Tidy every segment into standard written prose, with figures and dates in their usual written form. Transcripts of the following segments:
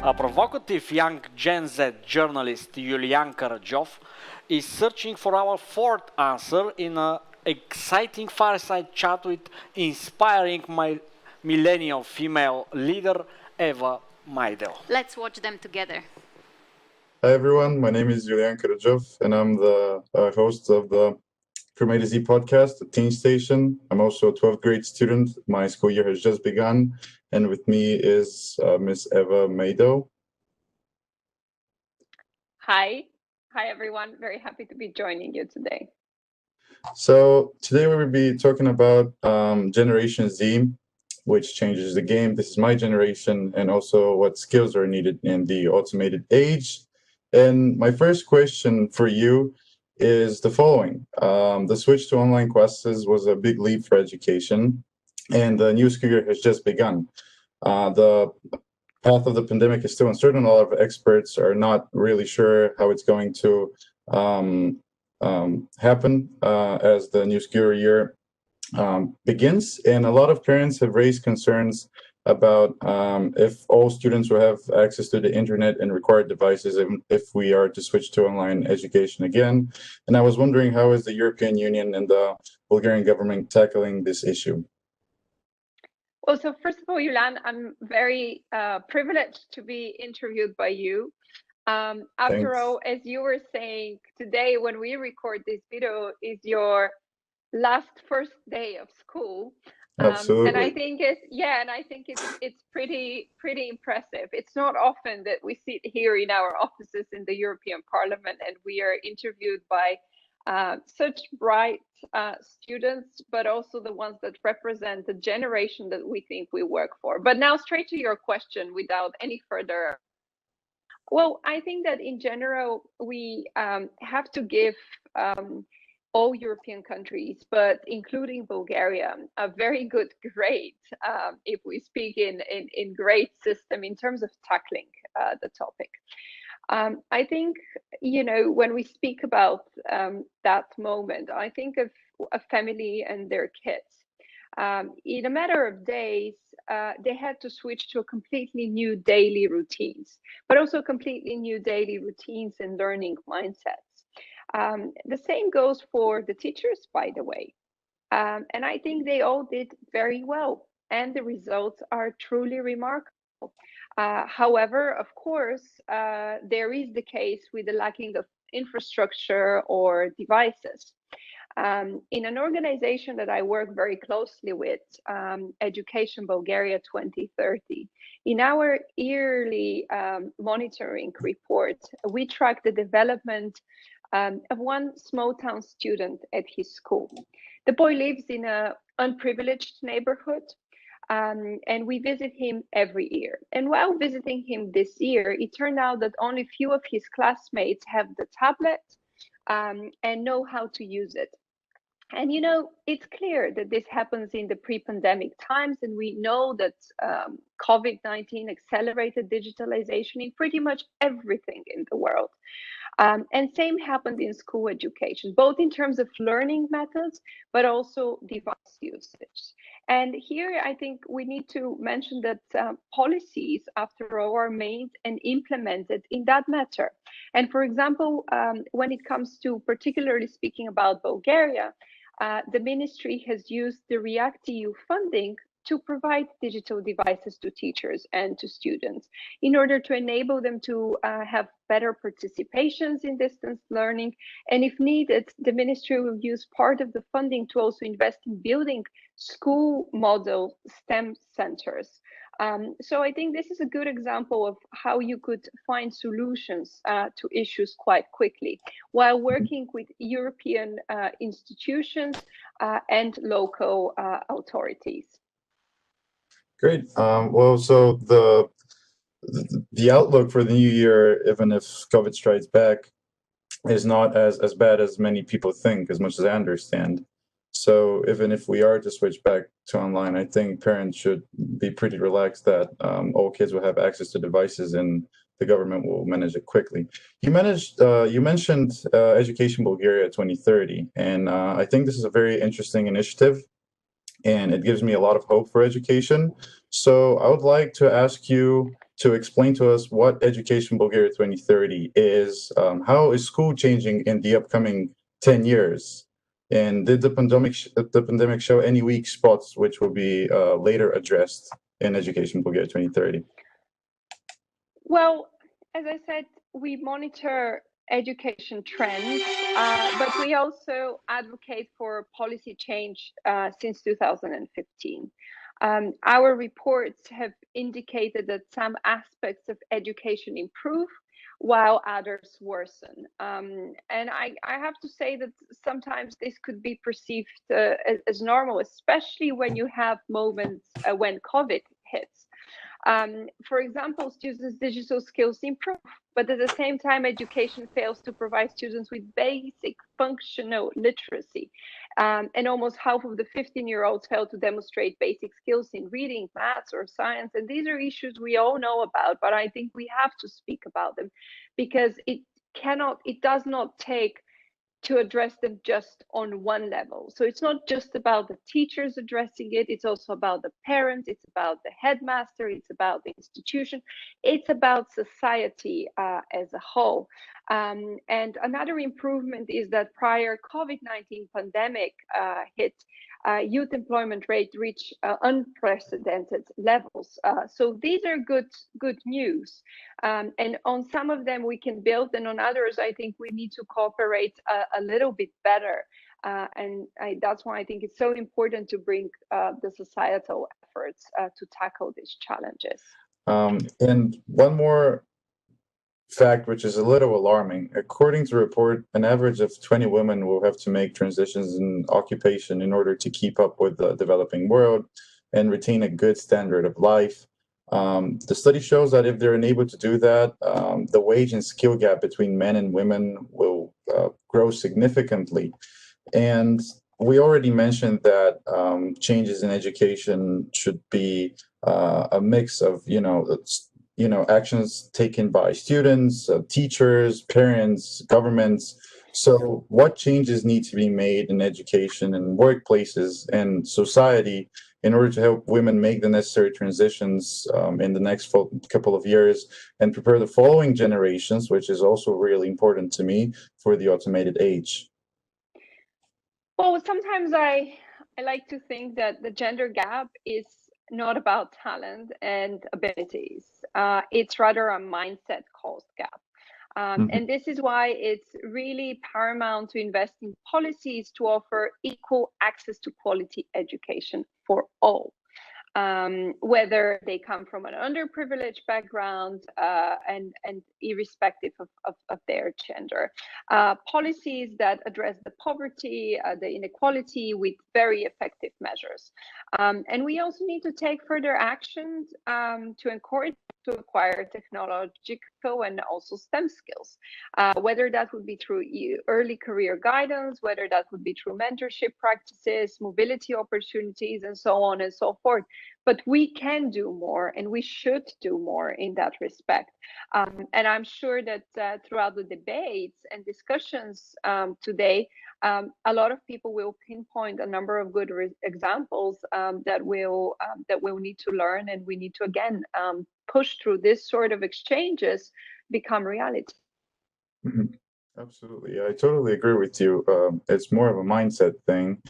A provocative young Gen Z journalist, Yulian Karadzhov, is searching for our fourth answer in an exciting Firesite chat with inspiring millennial female leader, Eva Maydell. Let's watch them together. Hi everyone, my name is Yulian Karadzhov and I'm the host of the From A to Z podcast at Teen Station. I'm also a 12th grade student. My school year has just begun, and with me is Miss Eva Maydell. Hi everyone. Very happy to be joining you today. So today we will be talking about Generation Z, which changes the game. This is my generation, and also what skills are needed in the automated age. And my first question for you is the following. The switch to online classes was a big leap for education, and the new school year has just begun. The path of the pandemic is still uncertain. A lot of experts are not really sure how it's going to happen as the new school year begins. And a lot of parents have raised concerns about if all students will have access to the internet and required devices if we are to switch to online education again. And I was wondering, how is the European Union and the Bulgarian government tackling this issue? Well, so first of all, Yulian, I'm very privileged to be interviewed by you. After all, as you were saying, today when we record this video is your first day of school. Absolutely. And I think it's pretty impressive. It's not often that we sit here in our offices in the European Parliament and we are interviewed by such bright students, but also the ones that represent the generation that we think we work for. But now straight to your question without any further. Well, I think that in general, we have to give all European countries, but including Bulgaria, a very good grade if we speak in grade system in terms of tackling the topic. I think, when we speak about that moment, I think of a family and their kids. In a matter of days, they had to switch to a completely new daily routines, but also completely new daily routines and learning mindsets. The same goes for the teachers, by the way. And I think they all did very well, and the results are truly remarkable. However, of course, there is the case with the lacking of infrastructure or devices. In an organization that I work very closely with, Education Bulgaria 2030, in our yearly monitoring report, we track the development of one small town student at his school. The boy lives in an unprivileged neighborhood, and we visit him every year. And while visiting him this year, it turned out that only few of his classmates have the tablet and know how to use it. And it's clear that this happens in the pre-pandemic times, and we know that COVID-19 accelerated digitalization in pretty much everything in the world. And same happened in school education, both in terms of learning methods, but also device usage. And here, I think we need to mention that policies, after all, are made and implemented in that matter. And for example, when it comes to particularly speaking about Bulgaria, the ministry has used the REACT-EU funding to provide digital devices to teachers and to students in order to enable them to have better participations in distance learning. And if needed, the ministry will use part of the funding to also invest in building school model STEM centers. So I think this is a good example of how you could find solutions to issues quite quickly while working with European institutions and local authorities. Great. Well, so the outlook for the new year, even if COVID strikes back, is not as bad as many people think, as much as I understand. So even if we are to switch back to online, I think parents should be pretty relaxed that all kids will have access to devices and the government will manage it quickly. You mentioned Education Bulgaria 2030, and I think this is a very interesting initiative, and it gives me a lot of hope for education. So I would like to ask you to explain to us what Education Bulgaria 2030 is. How is school changing in the upcoming 10 years? And did the pandemic show any weak spots which will be later addressed in Education Bulgaria 2030? Well, as I said, we monitor education trends, but we also advocate for policy change since 2015. Our reports have indicated that some aspects of education improve while others worsen. And I have to say that sometimes this could be perceived as normal, especially when you have moments when COVID hits. For example, students' digital skills improve, but at the same time, education fails to provide students with basic functional literacy. And almost half of the 15-year-olds fail to demonstrate basic skills in reading, maths, or science. And these are issues we all know about, but I think we have to speak about them because it does not take to address them just on one level. So it's not just about the teachers addressing it, it's also about the parents, it's about the headmaster, it's about the institution, it's about society as a whole. And another improvement is that prior COVID-19 pandemic hit, youth employment rate reached unprecedented levels. So these are good news. And on some of them we can build, and on others I think we need to cooperate a little bit better. And that's why I think it's so important to bring the societal efforts to tackle these challenges. And one more fact, which is a little alarming. According to a report, an average of 20 women will have to make transitions in occupation in order to keep up with the developing world and retain a good standard of life. The study shows that if they're unable to do that, the wage and skill gap between men and women will grow significantly. And we already mentioned that changes in education should be a mix of, actions taken by students, teachers, parents, governments. So what changes need to be made in education and workplaces and society in order to help women make the necessary transitions in the next couple of years and prepare the following generations, which is also really important to me, for the automated age? Well, sometimes I like to think that the gender gap is not about talent and abilities. It's rather a mindset cost gap. And this is why it's really paramount to invest in policies to offer equal access to quality education for all. Whether they come from an underprivileged background and irrespective of their gender. Policies that address the poverty, the inequality with very effective measures. And we also need to take further actions to encourage to acquire technological and also STEM skills, whether that would be through early career guidance, whether that would be through mentorship practices, mobility opportunities, and so on and so forth. But we can do more, and we should do more in that respect. And I'm sure that throughout the debates and discussions today, a lot of people will pinpoint a number of good examples that we'll need to learn, and we need to again push through this sort of exchanges become reality. Absolutely, I totally agree with you. It's more of a mindset thing.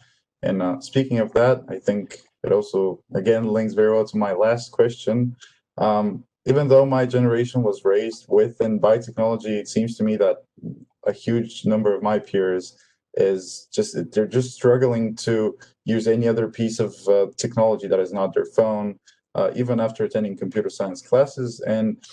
And speaking of that, I think it also, again, links very well to my last question. Even though my generation was raised with and by technology, it seems to me that a huge number of my peers they're just struggling to use any other piece of technology that is not their phone, even after attending computer science classes. And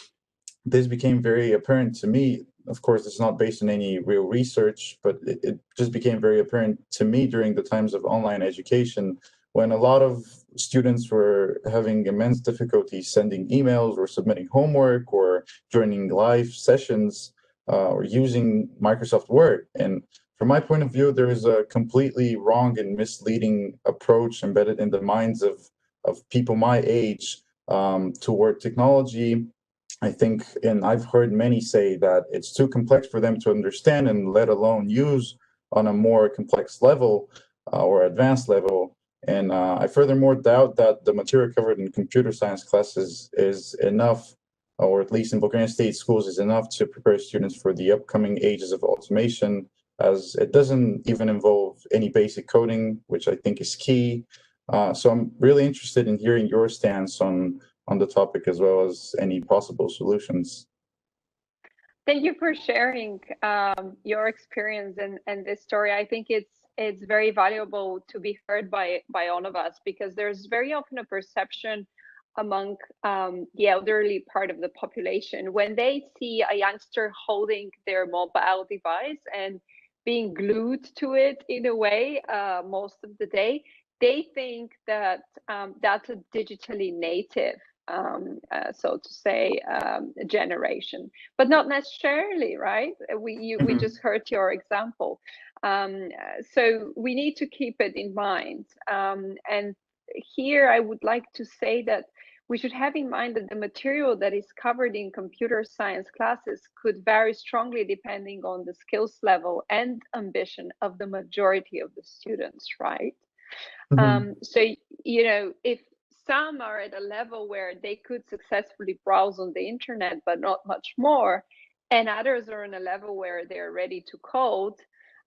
this became very apparent to me. Of course, it's not based on any real research, but it just became very apparent to me during the times of online education, when a lot of students were having immense difficulty sending emails or submitting homework or joining live sessions or using Microsoft Word. And from my point of view, there is a completely wrong and misleading approach embedded in the minds of people my age toward technology. I think, and I've heard many say that it's too complex for them to understand and let alone use on a more complex level or advanced level. And I furthermore doubt that the material covered in computer science classes is enough or at least in Bulgarian state schools, is enough to prepare students for the upcoming ages of automation, as it doesn't even involve any basic coding, which I think is key. So I'm really interested in hearing your stance on the topic, as well as any possible solutions. Thank you for sharing your experience and this story. I think it's very valuable to be heard by all of us, because there's very often a perception among the elderly part of the population, when they see a youngster holding their mobile device and being glued to it in a way most of the day, they think that that's a digitally native, so to say, generation, but not necessarily, right? We just heard your example. So we need to keep it in mind. And here I would like to say that we should have in mind that the material that is covered in computer science classes could vary strongly depending on the skills level and ambition of the majority of the students, right? So, you know, if some are at a level where they could successfully browse on the internet, but not much more, and others are on a level where they're ready to code,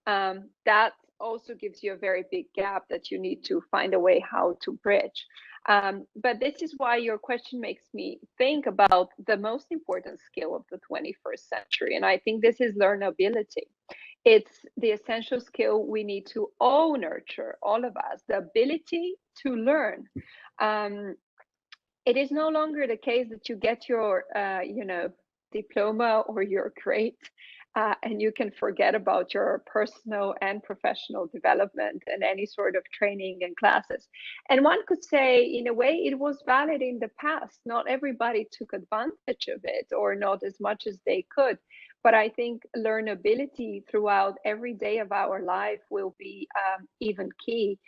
that also gives you a very big gap that you need to find a way how to bridge. But this is why your question makes me think about the most important skill of the 21st century. And I think this is learnability. It's the essential skill we need to all nurture, all of us, the ability to learn. It is no longer the case that you get your, you know, diploma or your grade, and you can forget about your personal and professional development and any sort of training and classes. And one could say, in a way, it was valid in the past. Not everybody took advantage of it, or not as much as they could. But I think learnability throughout every day of our life will be even key,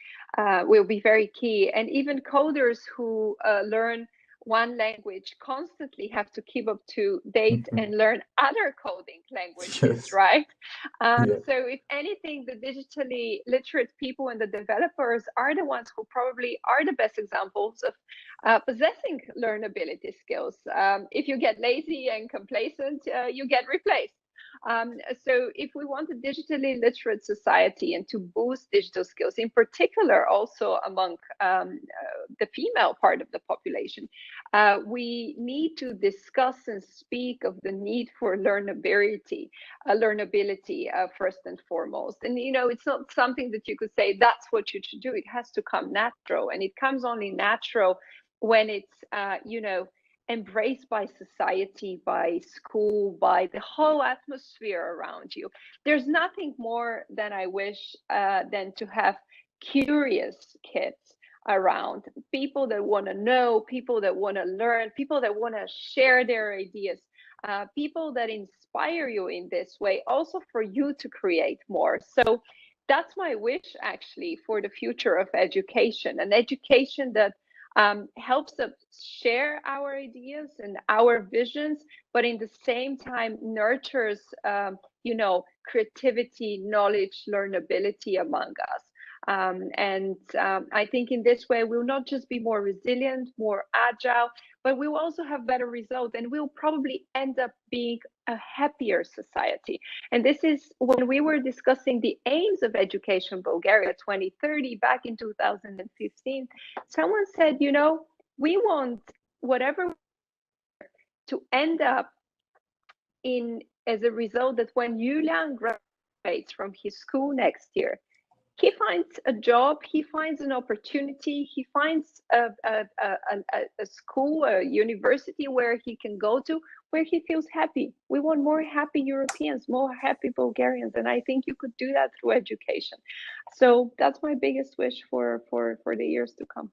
will be very key. And even coders who learn one language constantly have to keep up to date and learn other coding languages, right? So if anything, the digitally literate people and the developers are the ones who probably are the best examples of possessing learnability skills. If you get lazy and complacent, you get replaced. So if we want a digitally literate society and to boost digital skills, in particular also among the female part of the population, we need to discuss and speak of the need for learnability, first and foremost. And, you know, it's not something that you could say, that's what you should do. It has to come natural, and it comes only natural when it's, you know, embraced by society, by school, by the whole atmosphere around you. There's nothing more than I wish than to have curious kids around, people that want to know, people that want to learn, people that want to share their ideas, people that inspire you in this way, also for you to create more. So that's my wish, actually, for the future of education, an education that helps us share our ideas and our visions, but in the same time nurtures, you know, creativity, knowledge, learnability among us. I think in this way, we'll not just be more resilient, more agile, but we will also have better results, and we'll probably end up being a happier society. And this is when we were discussing the aims of Education Bulgaria 2030 back in 2015, someone said, you know, we want whatever to end up in as a result that when Yulian graduates from his school next year, he finds a job, he finds an opportunity, he finds a school, a university where he can go to, where he feels happy. We want more happy Europeans, more happy Bulgarians, and I think you could do that through education. So that's my biggest wish for the years to come.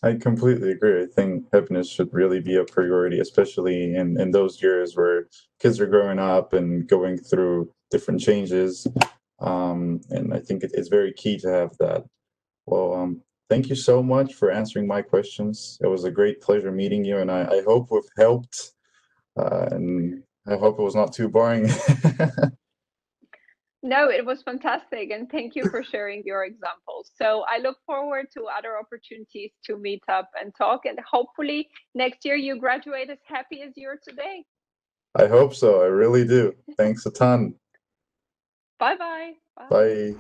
I completely agree. I think happiness should really be a priority, especially in those years where kids are growing up and going through different changes. And I think it's very key to have that. Well, thank you so much for answering my questions. It was a great pleasure meeting you, and I hope we've helped, and I hope it was not too boring. No, it was fantastic, and thank you for sharing your examples. So I look forward to other opportunities to meet up and talk, and hopefully next year you graduate as happy as you're today. I hope so. I really do. Thanks a ton. Bye-bye. Bye.